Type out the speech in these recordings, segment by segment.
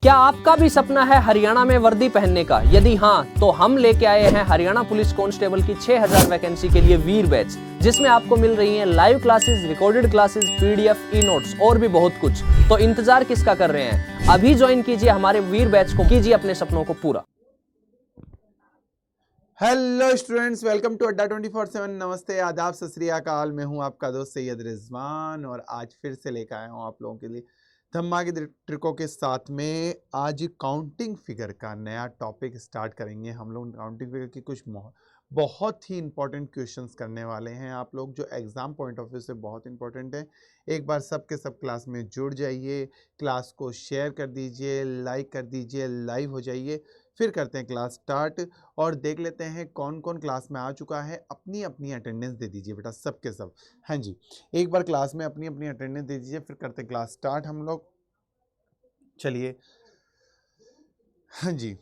क्या आपका भी सपना है हरियाणा में वर्दी पहनने का? यदि हाँ, तो हम लेके आए हैं हरियाणा पुलिस कांस्टेबल की 6000 वैकेंसी के लिए वीर बैच, जिसमें आपको मिल रही हैं live classes, recorded classes, PDF, e notes और भी बहुत कुछ। तो इंतजार किसका कर रहे हैं? अभी ज्वाइन कीजिए हमारे वीर बैच को, कीजिए अपने सपनों को पूरा। हेलो स्टूडेंट्स, वेलकम टू अड्डा 24/7। नमस्ते, आदाब, सत श्री अकाल। मैं हूं आपका दोस्त सैयद रिजवान और आज फिर से लेकर आया हूं आप लोगों के लिए धमाकेदार ट्रिकों के साथ में। आज काउंटिंग फिगर का नया टॉपिक स्टार्ट करेंगे। हम लोग काउंटिंग फिगर की कुछ बहुत ही इंपॉर्टेंट क्वेश्चंस करने वाले हैं आप लोग, जो एग्जाम पॉइंट ऑफ व्यू से बहुत इंपॉर्टेंट है। एक बार सब के सब क्लास में जुड़ जाइए, क्लास को शेयर कर दीजिए, लाइक कर दीजिए, लाइव हो जाइए। फिर करते हैं क्लास स्टार्ट और देख लेते हैं कौन कौन क्लास में आ चुका है। अपनी अपनी अटेंडेंस दे दीजिए बेटा, सब के सब। हाँ जी, एक बार क्लास में अपनी अपनी अटेंडेंस दे दीजिए, फिर करते हैं क्लास स्टार्ट हम लोग। चलिए, हाँ जी,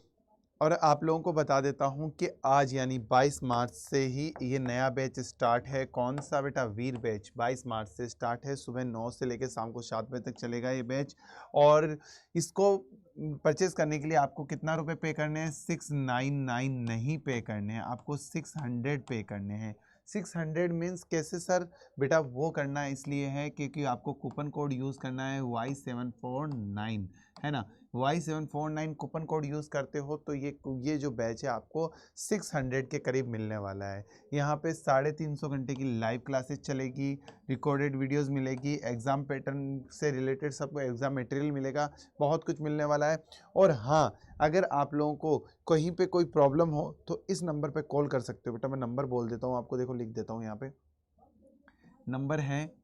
और आप लोगों को बता देता हूं कि आज यानी 22 मार्च से ही ये नया बैच स्टार्ट है। कौन सा बेटा? वीर बैच 22 मार्च से स्टार्ट है। सुबह 9 से लेकर शाम को 7 बजे तक चलेगा ये बैच। और इसको परचेज करने के लिए आपको कितना रुपए पे करने हैं? 699 नहीं पे करने हैं, आपको 600 पे करने हैं। 600 मीन्स कैसे सर? बेटा वो करना इसलिए है क्योंकि आपको कूपन कोड यूज़ करना है Y749, है ना। Y749 कूपन कोड यूज़ करते हो तो ये जो बैच है आपको 600 के करीब मिलने वाला है। यहाँ पे 350 घंटे की लाइव क्लासेस चलेगी, रिकॉर्डेड वीडियोस मिलेगी, एग्ज़ाम पैटर्न से रिलेटेड सबको एग्ज़ाम मटेरियल मिलेगा, बहुत कुछ मिलने वाला है। और हाँ, अगर आप लोगों को कहीं पे कोई प्रॉब्लम हो तो इस नंबर पे कॉल कर सकते हो बेटा। मैं नंबर बोल देता हूँ आपको, देखो लिख देता हूँ यहाँ पे। नंबर है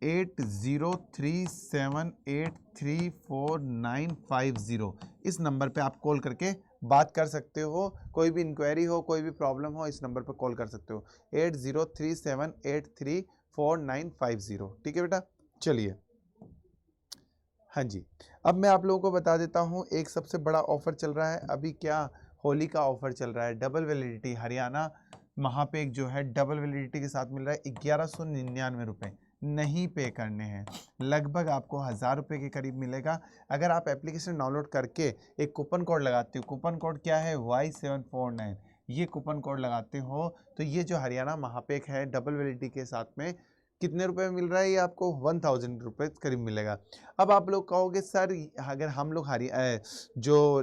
8037834950। इस नंबर पे आप कॉल करके बात कर सकते हो। कोई भी इंक्वायरी हो, कोई भी प्रॉब्लम हो, इस नंबर पे कॉल कर सकते हो, 8037834950। ठीक है बेटा, चलिए। हाँ जी, अब मैं आप लोगों को बता देता हूँ, एक सबसे बड़ा ऑफर चल रहा है अभी। क्या? होली का ऑफर चल रहा है। डबल वैलिडिटी हरियाणा महापेक जो है डबल वैलिडिटी के साथ मिल रहा है 1199 रुपये। नहीं पे करने हैं, लगभग आपको 1000 रुपये के करीब मिलेगा। अगर आप एप्लीकेशन डाउनलोड करके एक कूपन कोड लगाते हो, कूपन कोड क्या है? Y749। ये कूपन कोड लगाते हो तो ये जो हरियाणा महापेक है डबल वैलिडिटी के साथ में कितने रुपए में मिल रहा है? ये आपको 1000 रुपये करीब मिलेगा। अब आप लोग कहोगे सर, अगर हम लोग जो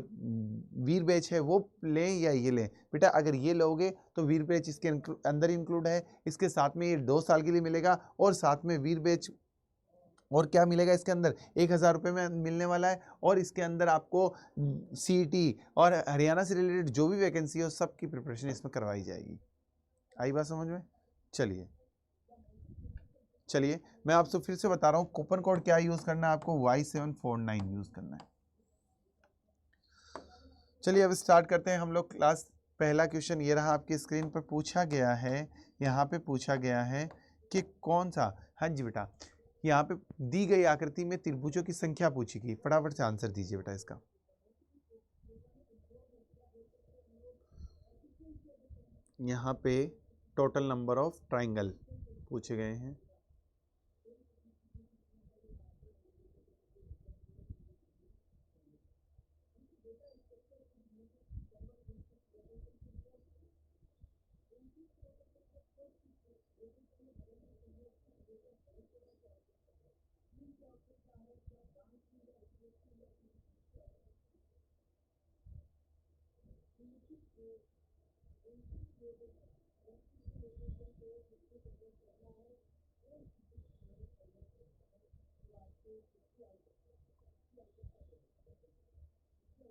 वीर बैच है वो लें या ये लें? बेटा अगर ये लोगे तो वीर बैच इसके अंदर इंक्लूड है, इसके साथ में ये 2 साल के लिए मिलेगा और साथ में वीर बैच और क्या मिलेगा इसके अंदर? 1000 रुपये में मिलने वाला है। और इसके अंदर आपको सीईटी और हरियाणा से रिलेटेड जो भी वैकेंसी हो सबकी प्रिपरेशन इसमें करवाई जाएगी। आई बात समझ में? चलिए मैं आपसे फिर से बता रहा हूँ, कूपन कोड क्या यूज़ करना है आपको? Y749 यूज़ करना है। चलिए अब स्टार्ट करते हैं हम लोग क्लास। पहला क्वेश्चन ये रहा, आपकी स्क्रीन पर पूछा गया है, यहाँ पे पूछा गया है कि कौन सा। हाँ जी बेटा, यहाँ पे दी गई आकृति में त्रिभुजों की संख्या पूछी गई। फटाफट से आंसर दीजिए बेटा इसका। यहाँ पे टोटल नंबर ऑफ ट्राइंगल पूछे गए हैं।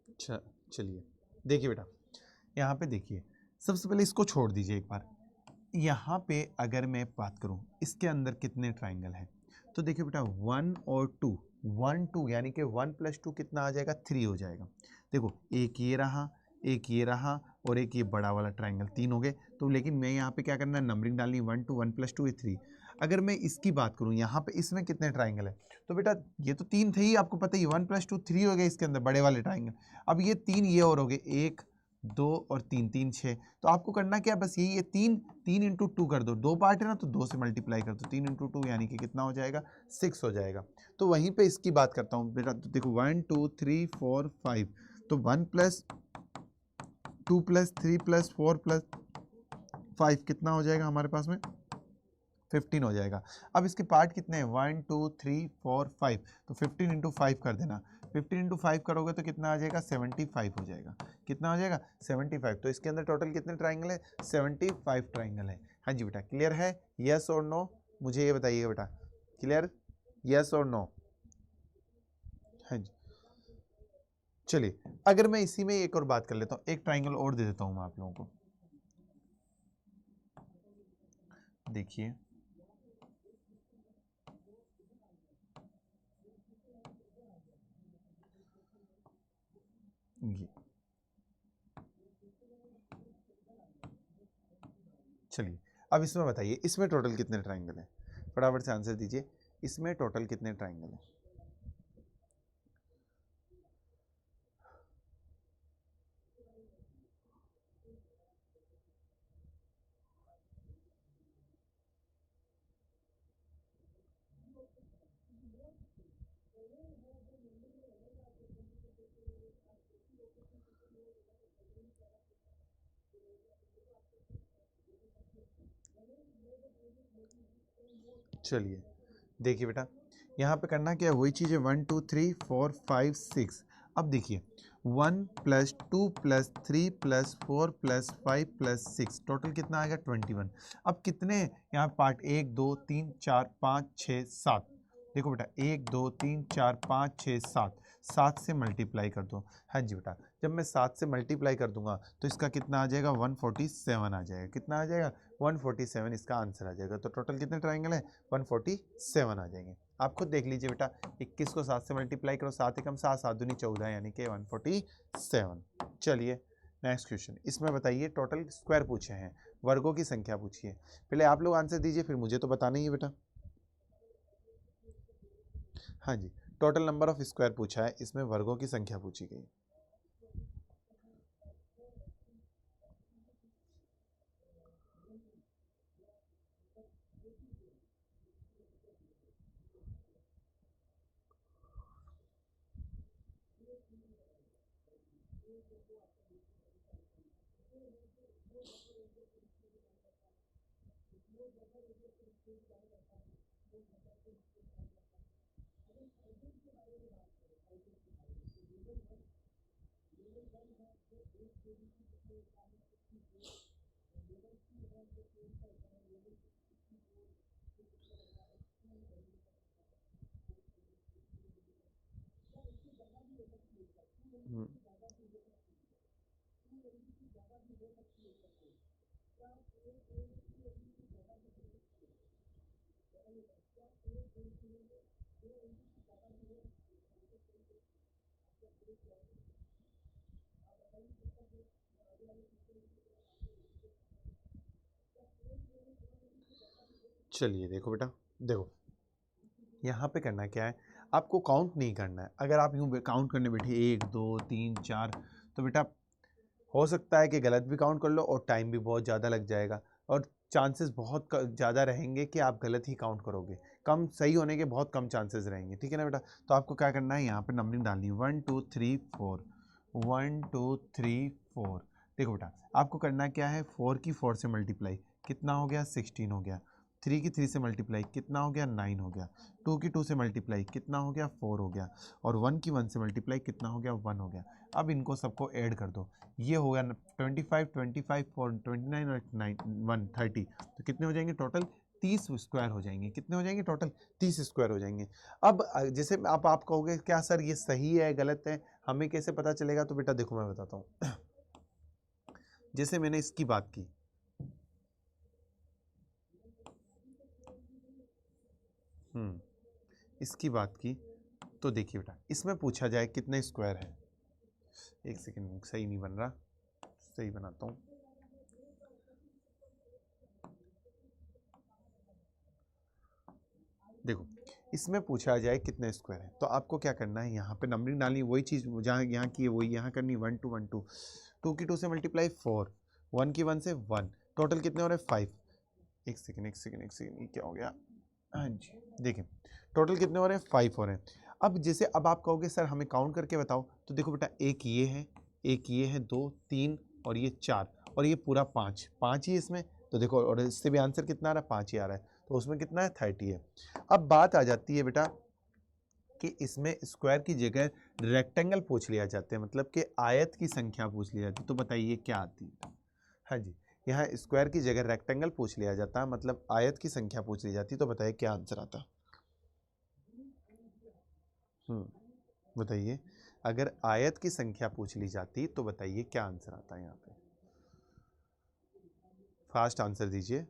अच्छा चलिए देखिए बेटा, यहाँ पे देखिए, सबसे पहले इसको छोड़ दीजिए एक बार। यहाँ पे अगर मैं बात करूँ इसके अंदर कितने ट्राइंगल हैं, तो देखिए बेटा 1 और 2, 1 2 यानी कि 1 + 2 कितना आ जाएगा? 3 हो जाएगा। देखो एक ये रहा, एक ये रहा और एक ये बड़ा वाला ट्राइंगल, 3 हो गए। तो लेकिन मैं यहाँ पे क्या करना है? नंबरिंग डालनी, 1 2 1 + 2 3। अगर मैं इसकी बात करूँ यहाँ पे, इसमें कितने ट्राइंगल है? तो बेटा ये तो 3 थे ही, आपको पता ही, 1 + 2 3 हो गए इसके अंदर बड़े वाले ट्राइंगल। अब ये 3 ये और हो गए, 1 2 और 3 3 6। तो आपको करना क्या, बस यही है, 3 इंटू 2 कर दो, 2 पार्ट है ना, तो 2 से मल्टीप्लाई कर दो, 3 इंटू 2 यानी कि कितना हो जाएगा, 6 हो जाएगा। तो वहीं पे इसकी बात करता हूँ बेटा, तो देखो 1 2 3 4 5, तो 1 प्लस 2 प्लस 3 प्लस 4 प्लस 5 कितना हो जाएगा हमारे पास में, 15 हो जाएगा। अब इसके पार्ट कितने हैं, 1 2 3 4 5, तो 15 इंटू 5 कर देना, 15 इंटू 5 करोगे तो कितना आ जाएगा, 75 हो जाएगा। कितना हो जाएगा, 75। तो इसके अंदर टोटल कितने ट्राइंगल है, 75 ट्राइंगल है। हाँ जी बेटा, क्लियर है, यस और नो, मुझे ये बताइएगा बेटा, क्लियर, यस और नो। हाँ जी, चलिए अगर मैं इसी में एक और बात कर लेता हूँ, एक ट्राइंगल और दे देता हूँ मैं आप लोगों को, देखिए ये, चलिए अब इसमें बताइए, इसमें टोटल कितने ट्राइंगल हैं, फटाफट से आंसर दीजिए, इसमें टोटल कितने ट्राइंगल हैं। चलिए देखिए बेटा, यहाँ पे करना क्या है, वही चीज़ है, 1 2 3 4 5 6। अब देखिए 1 plus 2 plus 3 plus 4 plus 5 plus 6, total कितना आएगा, 21। अब कितने यहाँ पार्ट, 1 2 3 4 5 6 7, देखो बेटा 1 2 3 4 5 6 7, 7 से मल्टीप्लाई कर दो। हाँ जी बेटा, जब मैं 7 से मल्टीप्लाई कर दूंगा तो इसका कितना आ जाएगा, 147 आ जाएगा। कितना आ जाएगा, 147 इसका आंसर आ जाएगा। तो टोटल कितने ट्राइंगल है, 147 आ जाएंगे। आप खुद देख लीजिए बेटा, 21 को 7 से मल्टीप्लाई करो, 7 एकम 7, 7 दूनी 14, यानी कि 147। चलिए नेक्स्ट क्वेश्चन, इसमें बताइए टोटल स्क्वायर पूछे हैं, वर्गों की संख्या पूछिए। पहले आप लोग आंसर दीजिए, फिर मुझे तो बताना ही है बेटा। हाँ जी, टोटल नंबर ऑफ स्क्वायर पूछा है, इसमें वर्गों की संख्या पूछी गई। चलिए देखो बेटा, देखो यहाँ पे करना क्या है, आपको काउंट नहीं करना है। अगर आप यूँ काउंट करने बैठे 1 2 3 4, तो बेटा हो सकता है कि गलत भी काउंट कर लो और टाइम भी बहुत ज़्यादा लग जाएगा, और चांसेस बहुत ज़्यादा रहेंगे कि आप गलत ही काउंट करोगे। कम सही होने के बहुत कम चांसेस रहेंगे, ठीक है ना बेटा। तो आपको क्या करना है, यहाँ पे नंबरिंग डालनी है, 1 2 3 4, 1 2 3 4। देखो बेटा, आपको करना क्या है, 4 की 4 से मल्टीप्लाई कितना हो गया, 16 हो गया। 3 की 3 से मल्टीप्लाई कितना हो गया, 9 हो गया। 2 की 2 से मल्टीप्लाई कितना हो गया, 4 हो गया। और 1 की 1 से मल्टीप्लाई कितना हो गया, 1 हो गया। अब इनको सबको ऐड कर दो, ये हो गया 25 25 4 29 और 9 1 30, तो कितने हो जाएंगे टोटल, 30 स्क्वायर हो जाएंगे। कितने हो जाएंगे टोटल, 30 स्क्वायर हो जाएंगे। अब जैसे आप कहोगे क्या सर ये सही है गलत है, हमें कैसे पता चलेगा, तो बेटा देखो मैं बताता हूँ। जैसे मैंने इसकी बात की, इसकी बात की, तो देखिए बेटा इसमें पूछा जाए कितने स्क्वायर है, एक सेकेंड सही नहीं बन रहा, सही बनाता हूँ। देखो इसमें पूछा जाए कितने स्क्वायर है, तो आपको क्या करना है, यहाँ पे नंबरिंग डालनी, वही चीज़ जहाँ यहाँ की है वही यहाँ करनी, 1 2 1 2, 2 की 2 से मल्टीप्लाई 4, 1 की 1 से 1, टोटल कितने हो रहे हैं 5। एक सेकेंड ये क्या हो गया, हाँ जी देखिए टोटल कितने हो रहे हैं 5 हो रहे हैं। अब जैसे अब आप कहोगे सर हमें काउंट करके बताओ, तो देखो बेटा एक ये है, एक ये है, 2 3 और ये 4 और ये पूरा 5, 5 ही इसमें, तो देखो और इससे भी आंसर कितना आ रहा है, 5 ही आ रहा है, तो उसमें कितना है 30 है। अब बात आ जाती है बेटा कि इसमें स्क्वायर की जगह रेक्टेंगल पूछ लिया जाता है, मतलब कि आयत की संख्या पूछ ली जाती है, तो बताइए क्या आती है। हाँ जी, यहाँ स्क्वायर की जगह रेक्टेंगल पूछ लिया जाता है, मतलब आयत की संख्या पूछ ली जाती, तो बताइए क्या आंसर आता। बताइए अगर आयत की संख्या पूछ ली जाती तो बताइए क्या आंसर आता है यहाँ पे। फास्ट आंसर दीजिए।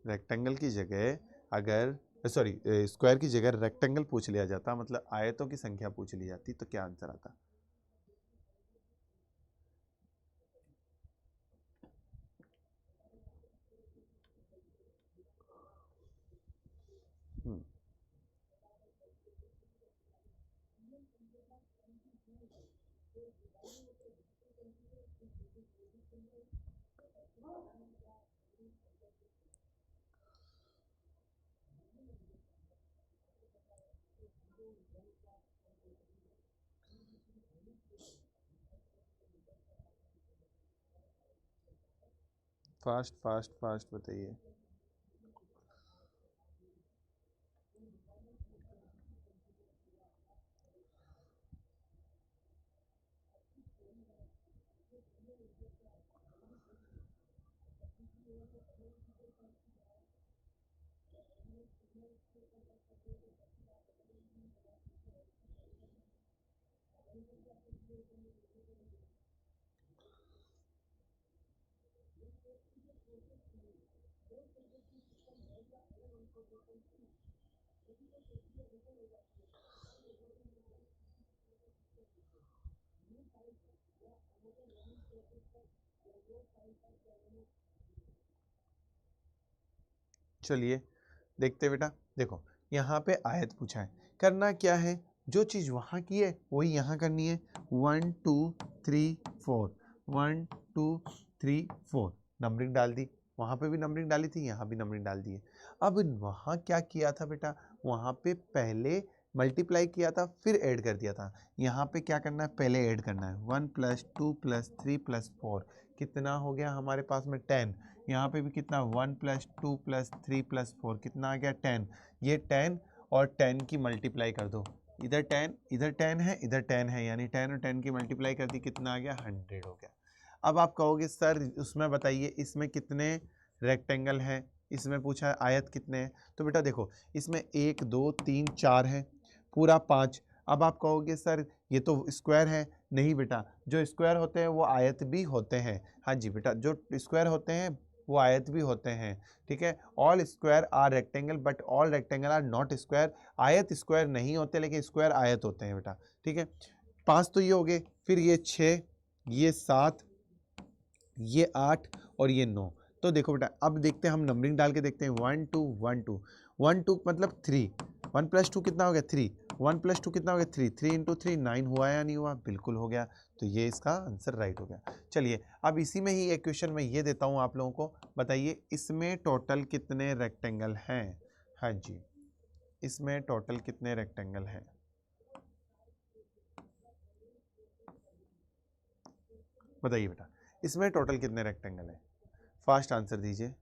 रेक्टेंगल की जगह अगर सॉरी स्क्वायर की जगह रेक्टेंगल पूछ लिया जाता, मतलब आयतों की संख्या पूछ ली जाती, तो क्या आंसर आता। फास्ट फास्ट फास्ट बताइए। चलिए देखते बेटा, देखो यहाँ पे आयत पूछा है, करना क्या है, जो चीज़ वहाँ की है वही यहाँ करनी है। 1 2 3 4, 1 2 3 4 नंबरिंग डाल दी, वहाँ पे भी नंबरिंग डाली थी, यहाँ भी नंबरिंग डाल दी है। अब वहाँ क्या किया था बेटा, वहाँ पे पहले मल्टीप्लाई किया था फिर ऐड कर दिया था, यहाँ पे क्या करना है, पहले ऐड करना है। 1 + 2 + 3 + 4 कितना हो गया हमारे पास में 10, यहाँ पे भी कितना 1 + 2 + 3 + 4 कितना आ गया 10, ये 10 और 10 की मल्टीप्लाई कर दो, इधर 10 इधर 10 है इधर 10 है, यानी 10 और 10 की मल्टीप्लाई कर दी, कितना आ गया 100 हो गया। अब आप कहोगे सर उसमें बताइए इसमें कितने रेक्टेंगल हैं, इसमें पूछा है आयत कितने हैं, तो बेटा देखो इसमें 1 2 3 4 है, पूरा 5। अब आप कहोगे सर ये तो स्क्वायर है, नहीं बेटा जो स्क्वायर होते हैं वो आयत भी होते हैं। हाँ जी बेटा जो स्क्वायर होते हैं वो आयत भी होते हैं, ठीक है। All square are rectangle but all rectangle are not square, आयत स्क्वायर नहीं होते लेकिन स्क्वायर आयत होते हैं बेटा, ठीक है। 5 तो ये हो गए, फिर ये 6, ये 7, ये 8 और ये 9। तो देखो बेटा अब देखते हैं, हम नंबरिंग डाल के देखते हैं। 1 2 1 2 1 2 मतलब 3, 1 + 2 कितना हो गया 3, 1 + 2 कितना हो गया 3, 3 × 3 9 हुआ या नहीं हुआ, बिल्कुल हो गया, तो ये इसका आंसर राइट हो गया। चलिए अब इसी में ही एक क्वेश्चन मैं ये देता हूँ आप लोगों को, बताइए इसमें टोटल कितने रेक्टेंगल हैं। हाँ जी, इसमें टोटल कितने रेक्टेंगल हैं, बताइए बेटा इसमें टोटल कितने रेक्टेंगल हैं, फास्ट आंसर दीजिए।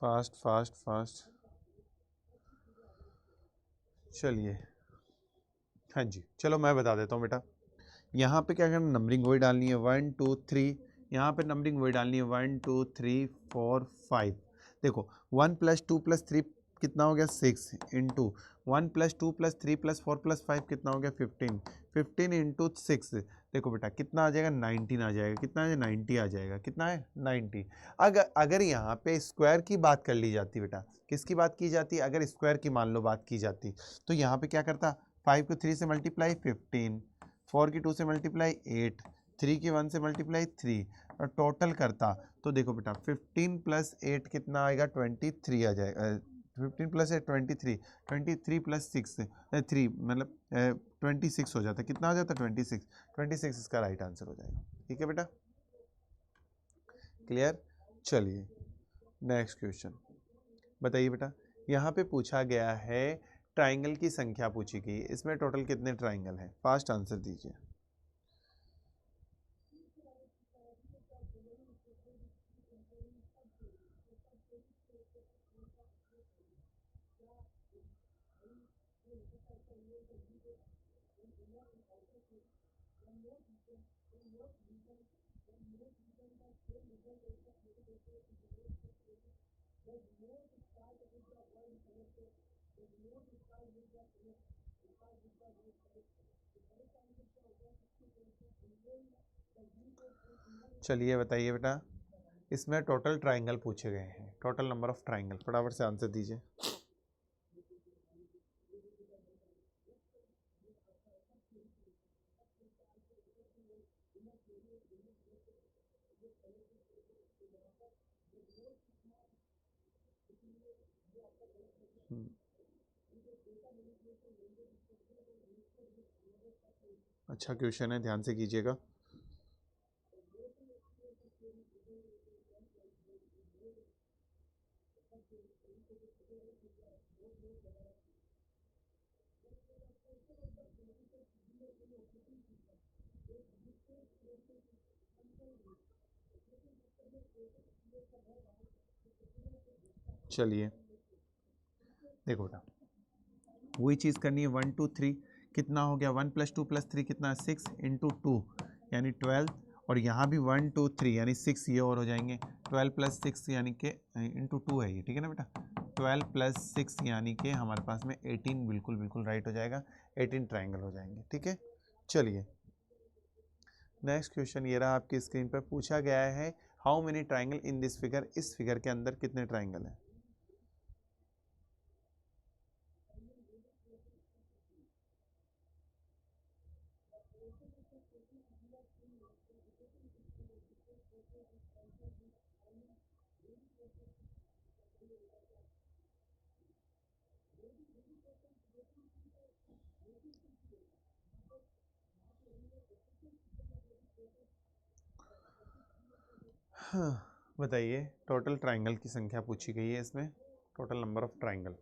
फास्ट फास्ट फास्ट, चलिए हाँ जी, चलो मैं बता देता हूँ बेटा। यहाँ पे क्या करना, नंबरिंग वही डालनी है 1 2 3, यहाँ पे नंबरिंग वही डालनी है 1 2 3 4 5। देखो 1 + 2 + 3 कितना हो गया 6 इंटू 1 + 2 + 3 + 4 + 5 कितना हो गया 15, 15 इंटू 6। देखो बेटा कितना आ जाएगा 19 आ जाएगा, कितना है 90 आ जाएगा, कितना है 90। अगर अगर यहाँ पे स्क्वायर की बात कर ली जाती बेटा, किसकी बात की जाती, अगर स्क्वायर की मान लो बात की जाती, तो यहाँ पे क्या करता, 5 को 3 से मल्टीप्लाई 15, 4 की 2 से मल्टीप्लाई 8, 3 की 1 से मल्टीप्लाई 3 और टोटल करता। तो देखो बेटा 15 + 8 कितना आएगा 23 आ जाएगा, 15 + 8 23, 23 + 6 3 मतलब 26 हो जाता है, कितना हो जाता है 26, 26 इसका राइट आंसर हो जाएगा। ठीक है बेटा, क्लियर। चलिए नेक्स्ट क्वेश्चन बताइए बेटा। यहाँ पे पूछा गया है ट्राइंगल की संख्या पूछी गई, इसमें टोटल कितने ट्राइंगल हैं, फास्ट आंसर दीजिए। चलिए बताइए बेटा, इसमें टोटल ट्राइंगल पूछे गए हैं, टोटल नंबर ऑफ ट्राइंगल, फटाफट से आंसर दीजिए। अच्छा क्वेश्चन है, ध्यान से कीजिएगा। चलिए देखो बेटा, वही चीज़ करनी है 1 2 3 कितना हो गया, 1 + 2 + 3 कितना 6 इंटू 2 यानी 12, और यहाँ भी 1 2 3 यानी 6 ये और हो जाएंगे, 12 + 6 यानी कि इंटू 2 है ये, ठीक है ना बेटा, 12 + 6 यानी कि हमारे पास में 18, बिल्कुल बिल्कुल राइट हो जाएगा, 18 ट्राइंगल हो जाएंगे। ठीक है, चलिए नेक्स्ट क्वेश्चन ये रहा आपकी स्क्रीन पर, पूछा गया है how many triangle in this figure, इस फिगर के अंदर कितने ट्राइंगल हैं। हाँ बताइए, टोटल ट्राइंगल की संख्या पूछी गई है इसमें, total number of triangle.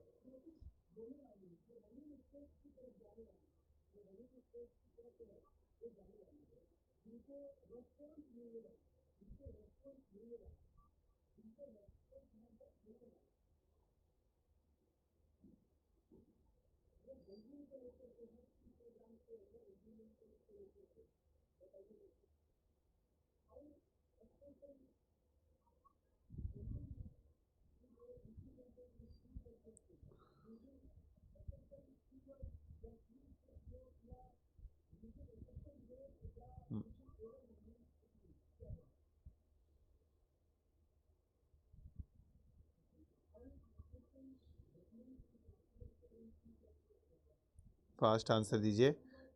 Fast answer दीजिए।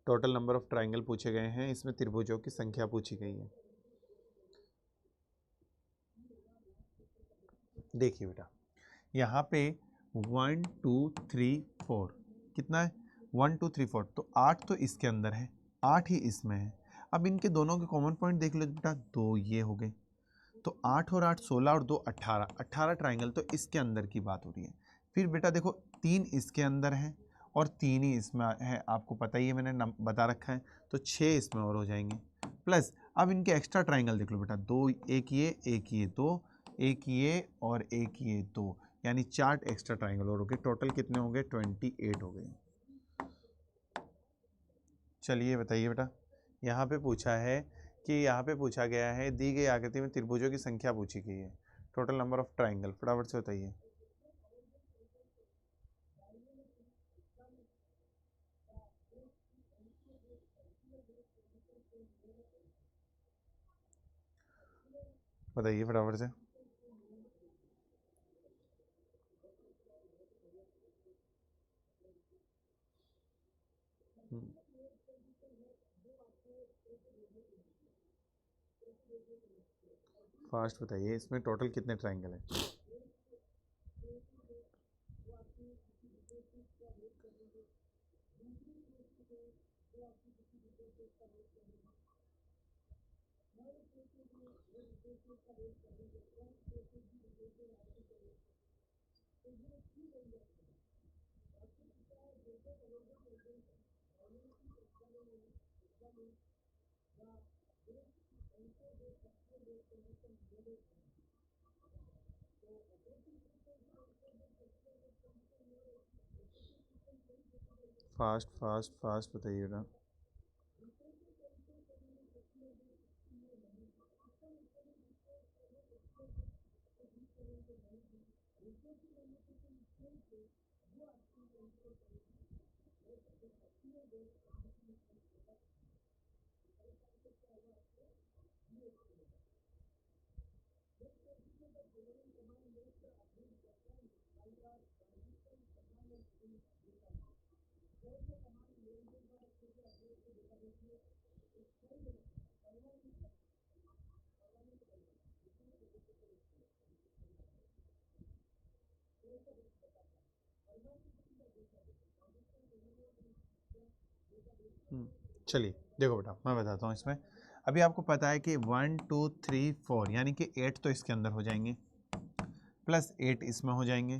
टोटल नंबर ऑफ ट्राइंगल पूछे गए हैं, इसमें त्रिभुजों की संख्या पूछी गई है। देखिए बेटा, यहाँ पे 1 2 3 4 कितना है 1 2 3 4, तो 8 तो इसके अंदर है, 8 ही इसमें है। अब इनके दोनों के कॉमन पॉइंट देख लो बेटा, 2 ये हो गए, तो 8 और 8 16 और 2 18, 18 ट्राइंगल तो इसके अंदर की बात हो रही है। फिर बेटा देखो 3 इसके अंदर है और 3 ही इसमें है, आपको पता ही है, मैंने बता रखा है, तो 6 इसमें और हो जाएंगे। प्लस अब इनके एक्स्ट्रा ट्राइंगल देख लो बेटा, 2 एक ये 2 एक ये और एक ये 2, यानी 4 एक्स्ट्रा ट्राइंगल और हो गए। टोटल कितने हो गए? 28 हो गए। चलिए बताइए बेटा, यहाँ पे पूछा है कि यहाँ पे पूछा गया है दी गई आकृति में त्रिभुजों की संख्या पूछी गई है, टोटल नंबर ऑफ ट्राइंगल, फटाफट से बताइए। बताइए फटाफट से। फास्ट बताइए, इसमें टोटल कितने ट्राइंगल है? फास्ट फास्ट फास्ट बताइए बेटा। चलिए देखो बेटा, मैं बताता हूँ इसमें। अभी आपको पता है कि 1 2 3 4 यानी कि 8 तो इसके अंदर हो जाएंगे, प्लस 8 इसमें हो जाएंगे,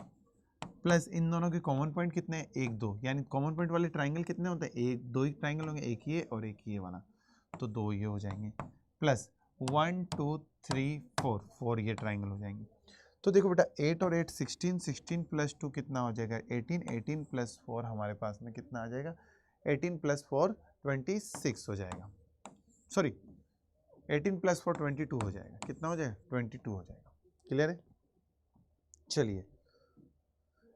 प्लस इन दोनों के कॉमन पॉइंट कितने हैं? 1 2, यानी कॉमन पॉइंट वाले ट्राइंगल कितने होते हैं? एक दो ही ट्राइंगल होंगे, एक ये और एक ये वाला, तो 2 ये हो जाएंगे, प्लस 1 2 3 4 4 ये ट्राइंगल हो जाएंगे। तो देखो बेटा, 8 और 8 16, 16 प्लस 2 कितना हो जाएगा? 18, 18 प्लस 4 हमारे पास में कितना आ जाएगा? 18 प्लस 4 26 हो जाएगा, सॉरी 18 प्लस 4 22 हो जाएगा। कितना हो जाएगा? 22 हो जाएगा। क्लियर है? चलिए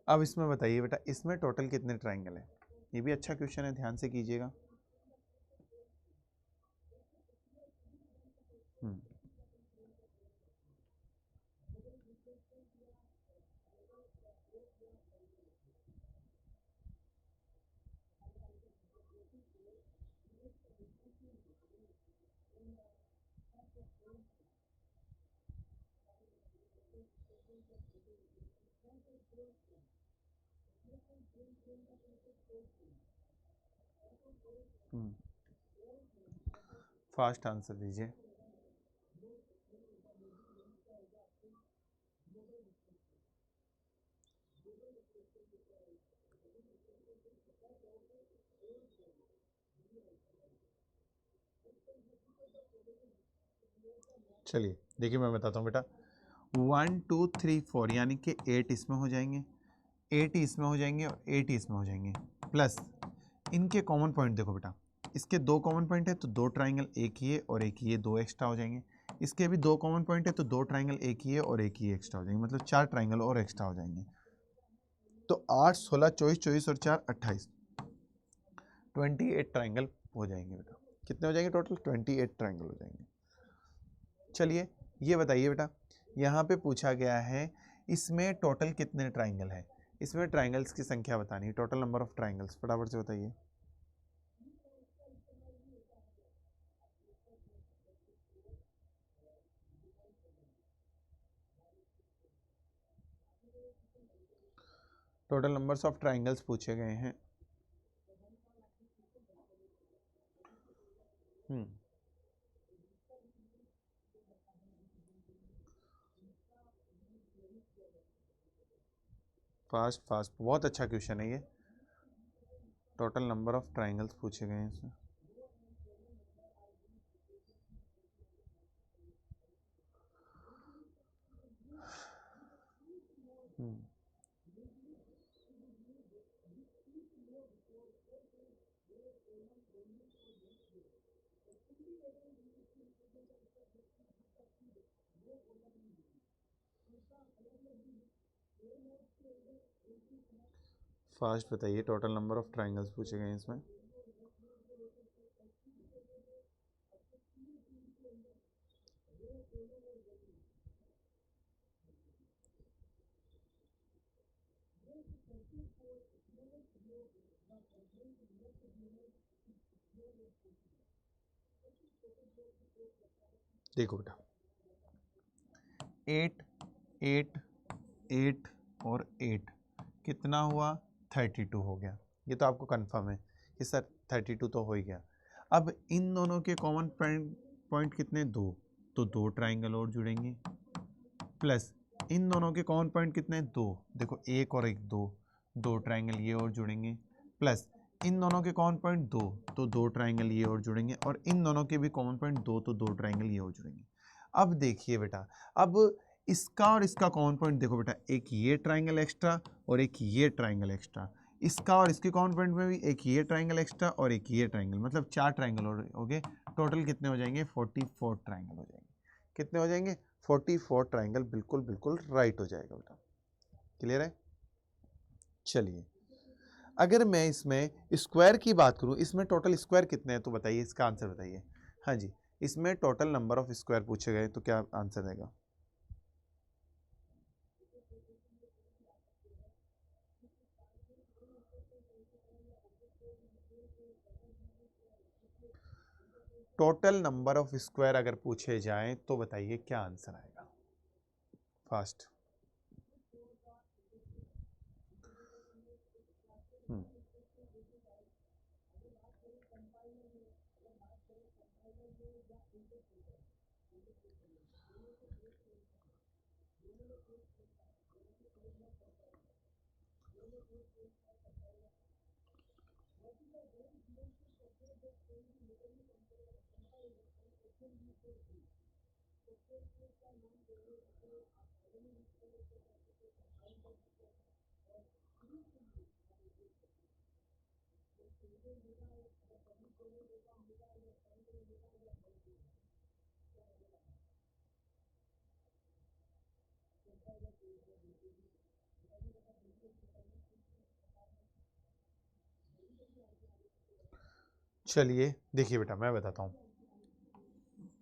अब इसमें बताइए बेटा, इसमें टोटल कितने ट्राइंगल है? ये भी अच्छा क्वेश्चन है, ध्यान से कीजिएगा। फास्ट आंसर दीजिए। चलिए देखिए, मैं बताता हूँ बेटा, 1 2 3 4 यानी कि 8 इसमें हो जाएंगे, 8 इसमें हो जाएंगे और 8 इसमें हो जाएंगे, प्लस इनके कॉमन पॉइंट देखो बेटा, इसके 2 कॉमन पॉइंट है तो 2 ट्राइंगल, एक ये और एक ये, 2 एक्स्ट्रा हो जाएंगे। इसके भी 2 कॉमन पॉइंट है तो 2 ट्राइंगल, एक ये और एक ये एक्स्ट्रा हो जाएंगे, मतलब 4 ट्राइंगल और एक्स्ट्रा हो जाएंगे। तो 8 16 24 24 और 4 28, 28 ट्राइंगल हो जाएंगे बेटा। कितने हो जाएंगे टोटल? 28 ट्राइंगल हो जाएंगे। चलिए ये बताइए बेटा, यहाँ पे पूछा गया है इसमें टोटल कितने ट्राइंगल है? इसमें ट्राइंगल्स की संख्या बतानी है, टोटल नंबर ऑफ ट्राइंगल्स, फटाफट से बताइए। टोटल नंबर्स ऑफ ट्राइंगल्स पूछे गए हैं। फास्ट फास्ट, बहुत अच्छा क्वेश्चन है ये। टोटल नंबर ऑफ ट्राइंगल्स पूछे गए हैं इसमें। फास्ट बताइए, टोटल नंबर ऑफ ट्राइंगल्स पूछे गए हैं इसमें। देखो बेटा, 8 8 8 और 8 कितना हुआ, 32 हो गया। ये तो आपको कंफर्म है कि सर 32 तो हो ही गया। अब इन दोनों के कॉमन पॉइंट कितने, 2, तो 2 ट्राइंगल और जुड़ेंगे, प्लस इन दोनों के कॉमन पॉइंट कितने, 2, देखो 1 और 1 2 ट्राइंगल ये और जुड़ेंगे, प्लस इन दोनों के कॉमन पॉइंट 2, तो 2 ट्राइंगल ये और जुड़ेंगे, और इन दोनों के भी कॉमन पॉइंट 2, तो 2 ट्राइंगल ये और जुड़ेंगे। अब देखिए बेटा, अब इसका और इसका कॉमन पॉइंट देखो बेटा, एक ये ट्राइंगल एक्स्ट्रा और एक ये ट्राइंगल एक्स्ट्रा, इसका और इसके कॉमन पॉइंट में भी एक ये ट्राइंगल एक्स्ट्रा और एक ये ट्राइंगल, मतलब 4 ट्राइंगल हो गए। टोटल कितने हो जाएंगे, 44 ट्राइंगल हो जाएंगे। कितने हो जाएंगे, 44 ट्राइंगल। बिल्कुल बिल्कुल राइट हो जाएगा बेटा। क्लियर है। चलिए, अगर मैं इसमें स्क्वायर की बात करूं, इसमें टोटल स्क्वायर कितने हैं तो बताइए, इसका आंसर बताइए। हाँ जी, इसमें टोटल नंबर ऑफ स्क्वायर पूछे गए, तो क्या आंसर रहेगा। टोटल नंबर ऑफ स्क्वायर अगर पूछे जाएं तो बताइए क्या आंसर आएगा। फास्ट। चलिए देखिए बेटा, मैं बताता हूँ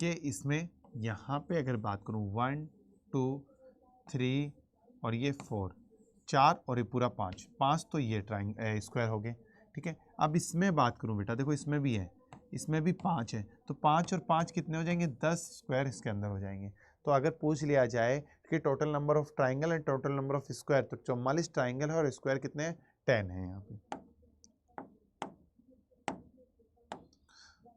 कि इसमें यहाँ पे अगर बात करूँ 1 2 3 और ये 4, 4 और ये पूरा 5, 5 तो ये स्क्वायर हो गए। ठीक है, अब इसमें बात करूँ बेटा, देखो इसमें भी है, इसमें भी 5 है, तो 5 और 5 कितने हो जाएंगे, 10 स्क्वायर इसके अंदर हो जाएंगे। तो अगर पूछ लिया जाए कि total number of triangle and total number of square, तो 44 ट्राइंगल है और स्क्वायर कितने हैं, 10 है यहाँ पे।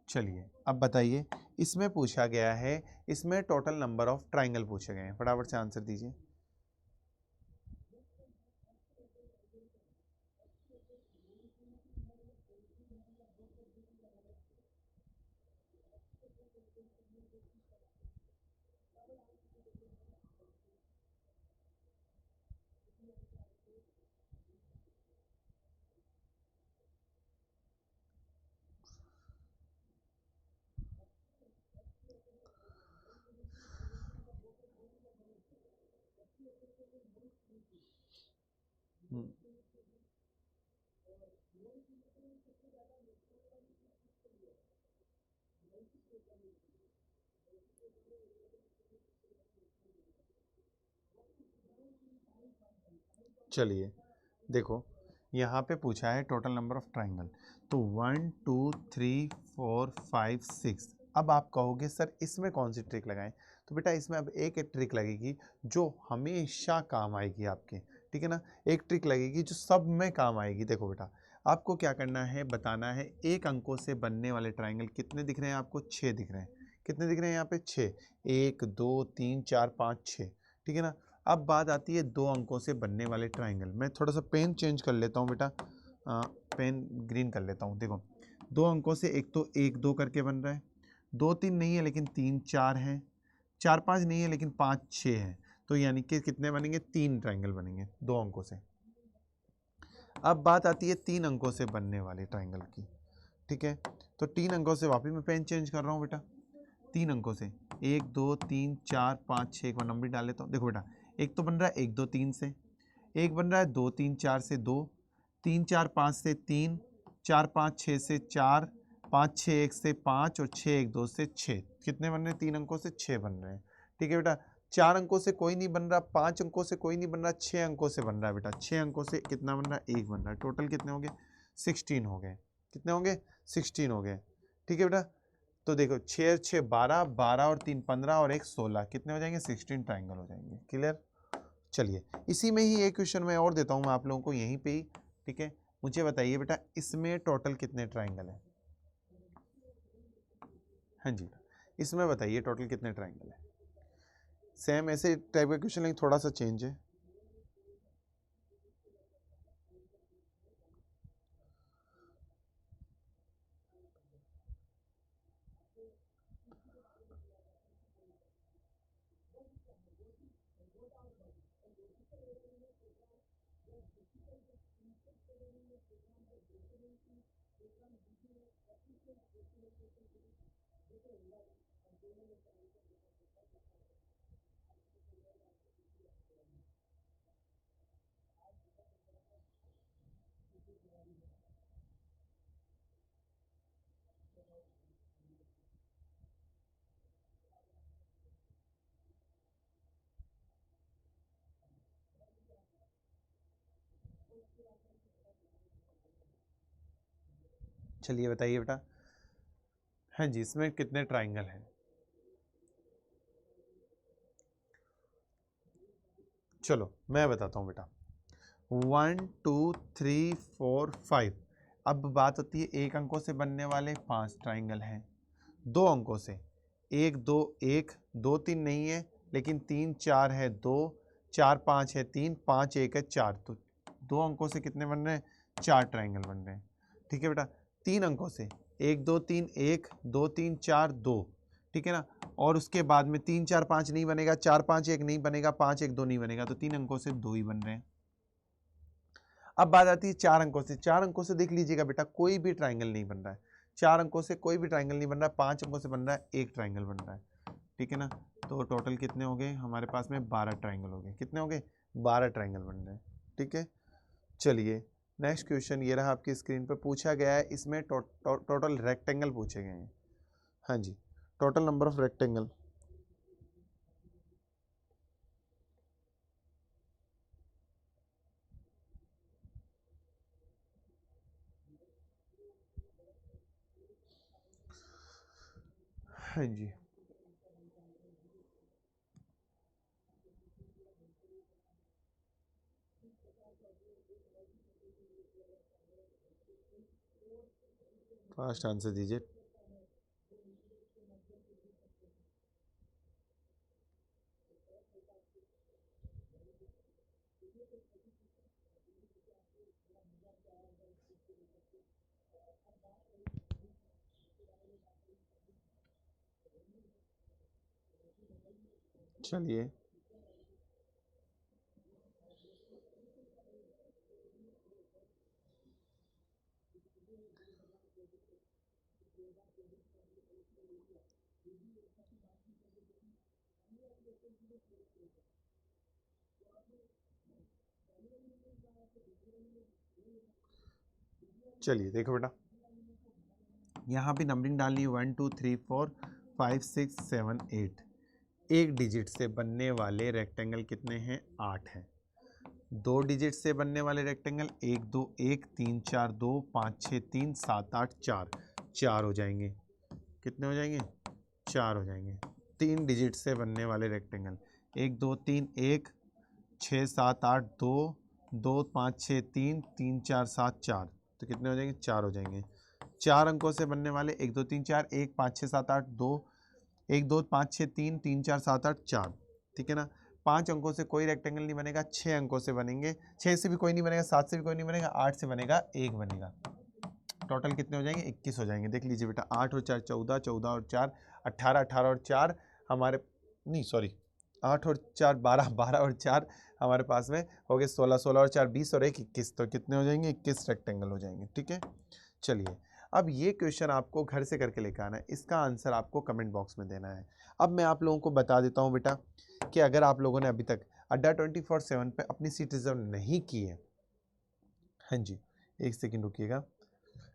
चलिए अब बताइए, इसमें पूछा गया है, इसमें टोटल नंबर ऑफ ट्राइंगल पूछे गए हैं, फटाफट से आंसर दीजिए। चलिए देखो, यहाँ पे पूछा है टोटल नंबर ऑफ ट्राइंगल, तो 1 2 3 4 5 6। अब आप कहोगे सर इसमें कौन सी ट्रिक लगाएं, तो बेटा इसमें अब एक ट्रिक लगेगी जो हमेशा काम आएगी आपके। ठीक है ना, एक ट्रिक लगेगी जो सब में काम आएगी। देखो बेटा, आपको क्या करना है, बताना है एक अंकों से बनने वाले ट्राइंगल कितने दिख रहे हैं आपको, 6 दिख रहे हैं। कितने दिख रहे हैं यहाँ पे, 6, 1 2 3 4 5 6। ठीक है ना, अब बात आती है 2 अंकों से बनने वाले ट्राइंगल। मैं थोड़ा सा पेन चेंज कर लेता हूँ बेटा, पेन ग्रीन कर लेता हूँ। देखो 2 अंकों से एक तो 1 2 करके बन रहा है, 2 3 नहीं है लेकिन 3 4 है, 4 5 नहीं है लेकिन 5 6 है, तो यानी कि कितने बनेंगे, 3 ट्राइंगल बनेंगे 2 अंकों से। अब बात आती है 3 अंकों से बनने वाले ट्राइंगल की, ठीक है। तो 3 अंकों से वापस मैं पेन चेंज कर रहा हूँ बेटा, 3 अंकों से 1 2 3 4 5 6, एक बार नंबर डाल लेता हूँ। देखो बेटा एक तो बन रहा है 1 2 3 से, एक बन रहा है 2 3 4 से 2, 3 4 5 से 3, 4 5 6 से 4, 5 6 1 से 5 और 6 1 2 से 6। कितने बन रहे हैं, 3 अंकों से 6 बन रहे हैं, ठीक है बेटा। 4 अंकों से कोई नहीं बन रहा, 5 अंकों से कोई नहीं बन रहा, 6 अंकों से बन रहा है बेटा। 6 अंकों से कितना बन रहा है, 1 बन रहा है। टोटल कितने हो गए, 16 हो गए। कितने होंगे, 16 हो गए, ठीक है बेटा। तो देखो 6 6 12, 12 और 3 15 और 1 16, कितने हो जाएंगे, 16 ट्राइंगल हो जाएंगे। क्लियर। चलिए इसी में ही एक क्वेश्चन मैं और देता हूँ मैं आप लोगों को यहीं पे ही, ठीक है। मुझे बताइए बेटा इसमें टोटल कितने ट्राइंगल है। हाँ जी इसमें बताइए टोटल कितने ट्राइंगल है। सेम ऐसे टाइप का क्वेश्चन लेकिन थोड़ा सा चेंज है। चलिए बताइए बेटा, हाँ जी इसमें कितने ट्राइंगल हैं। चलो मैं बताता हूँ बेटा, 1 2 3 4 5। अब बात होती है एक अंकों से बनने वाले 5 ट्राइंगल हैं, 2 अंकों से 1 2 1 2 3 नहीं है लेकिन 3 4 है, 2 4 5 है, 3 5 1 है 4, तो 2 अंकों से कितने बन रहे हैं, 4 ट्राइंगल बन रहे हैं, ठीक है बेटा। 3 अंकों से 1 2 3 1 2 3 4 2, ठीक है ना। और उसके बाद में 3 4 5 नहीं बनेगा, 4 5 1 नहीं बनेगा, 5 1 2 नहीं बनेगा, तो 3 अंकों से 2 ही बन रहे हैं। अब बात आती है 4 अंकों से। 4 अंकों से देख लीजिएगा बेटा कोई भी ट्राइंगल नहीं बन रहा है, 4 अंकों से कोई भी ट्राइंगल नहीं बन रहा है। 5 अंकों से बन रहा है एक ट्राइंगल बन रहा है, ठीक है ना। तो टोटल कितने हो गए हमारे पास में, 12 ट्राइंगल हो गए। कितने हो गए, 12 ट्राइंगल बन रहे हैं, ठीक है। चलिए नेक्स्ट क्वेश्चन ये रहा आपकी स्क्रीन पर, पूछा गया है इसमें टोटल रेक्टेंगल पूछे गए हैं। हाँ जी टोटल नंबर ऑफ रेक्टेंगल, हाँ जी फास्ट आंसर दीजिए। चलिए चलिए देखो बेटा यहाँ पे नंबरिंग डालनी है 1 2 3 4 5 6 7 8। एक डिजिट से बनने वाले रेक्टेंगल कितने हैं, 8 हैं। 2 डिजिट से बनने वाले रेक्टेंगल 1 2 1 3 4 2 5 6 3 7 8 4, 4 हो जाएंगे। कितने हो जाएंगे, 4 हो जाएंगे। 3 डिजिट से बनने वाले रेक्टेंगल 1 2 3 1 6 7 8 2 2 5 6 3 3 4 7 4, तो कितने हो जाएंगे, 4 हो जाएंगे। 4 अंकों से बनने वाले 1 2 3 4 1 5 6 7 8 2 1 2 5 6 3 3 4 7 8 4, ठीक है ना। 5 अंकों से कोई रेक्टेंगल नहीं बनेगा, 6 अंकों से बनेंगे, 6 से भी कोई नहीं बनेगा, 7 से भी कोई नहीं बनेगा, 8 से बनेगा, एक बनेगा। टोटल कितने हो जाएंगे? 21 हो जाएंगे। देख लीजिए बेटा, 8 और 4 14, 14 और 4 18, 18 और 4 हमारे नहीं सॉरी 8 और 4 12, 12 और 4 हमारे पास में हो गए 16, 16 और 4 20 और 1 21। तो कितने हो जाएंगे? 21 रेक्टेंगल हो जाएंगे। ठीक है, चलिए अब ये क्वेश्चन आपको घर से करके लेकर आना है, इसका आंसर आपको कमेंट बॉक्स में देना है। अब मैं आप लोगों को बता देता हूँ बेटा कि अगर आप लोगों ने अभी तक अड्डा 24/7 पे अपनी सीट रिजर्व नहीं की है, हाँ जी 1 सेकेंड रुकिएगा,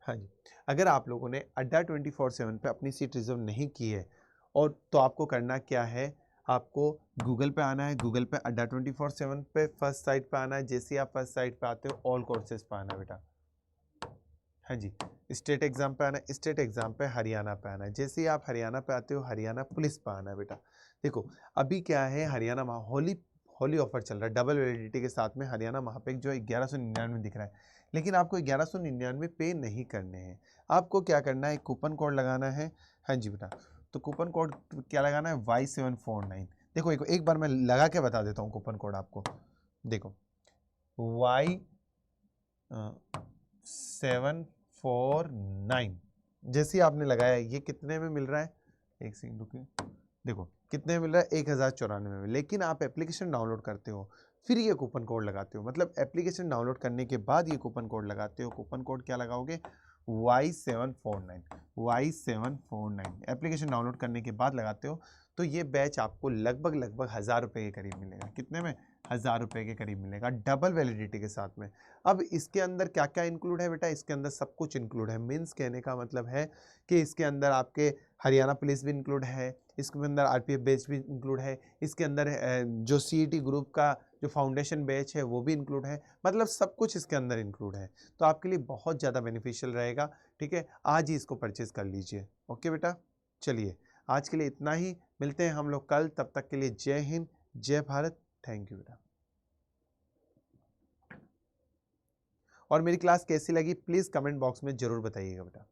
हाँ जी, अगर आप लोगों ने अड्डा 24/7 पे अपनी सीट रिजर्व नहीं की है और तो आपको करना क्या है, आपको गूगल पे आना है, गूगल पे अड्डा 24/7 पे फर्स्ट साइट पे आना है। जैसे ही आप फर्स्ट साइट पे आते हो ऑल कोर्सेज पे आना है बेटा, हाँ जी, स्टेट एग्जाम पे आना है, स्टेट एग्जाम पे हरियाणा पे आना है। जैसे ही आप हरियाणा पे आते हो हरियाणा पुलिस पे आना है बेटा। देखो अभी क्या है, हरियाणा होली होली ऑफर चल रहा है डबल वैलिडिटी के साथ में। हरियाणा महापेक जो 1199 दिख रहा है, लेकिन आपको 1199 पे नहीं करने हैं। आपको क्या करना है, कूपन कोड लगाना है। हाँ जी बेटा, तो कूपन कोड क्या लगाना है? Y749। देखो एक बार मैं लगा के बता देता हूँ कूपन कोड आपको। देखो Y749 जैसे ही आपने लगाया, ये कितने में मिल रहा है? एक सेकंड रुकिए, देखो कितने में मिल रहा है? 1094 में। लेकिन आप एप्लीकेशन डाउनलोड करते हो फिर ये कूपन कोड लगाते हो, मतलब एप्लीकेशन डाउनलोड करने के बाद ये कूपन कोड लगाते हो। कूपन कोड क्या लगाओगे? Y749 एप्लीकेशन डाउनलोड करने के बाद लगाते हो, तो ये बैच आपको लगभग 1000 रुपये के करीब मिलेगा। कितने में? 1000 रुपये के करीब मिलेगा डबल वैलिडिटी के साथ में। अब इसके अंदर क्या क्या इंक्लूड है बेटा? इसके अंदर सब कुछ इंक्लूड है। मीन्स कहने का मतलब है कि इसके अंदर आपके हरियाणा पुलिस भी इंक्लूड है, इसके अंदर आरपीएफ बैच भी इंक्लूड है, इसके अंदर जो सीईटी ग्रुप का जो फाउंडेशन बैच है वो भी इंक्लूड है, मतलब सब कुछ इसके अंदर इंक्लूड है। तो आपके लिए बहुत ज़्यादा बेनिफिशियल रहेगा। ठीक है, आज ही इसको परचेज कर लीजिए। ओके बेटा, चलिए आज के लिए इतना ही, मिलते हैं हम लोग कल। तब तक के लिए जय हिंद, जय भारत, थैंक यू बेटा। और मेरी क्लास कैसी लगी प्लीज़ कमेंट बॉक्स में ज़रूर बताइएगा बेटा।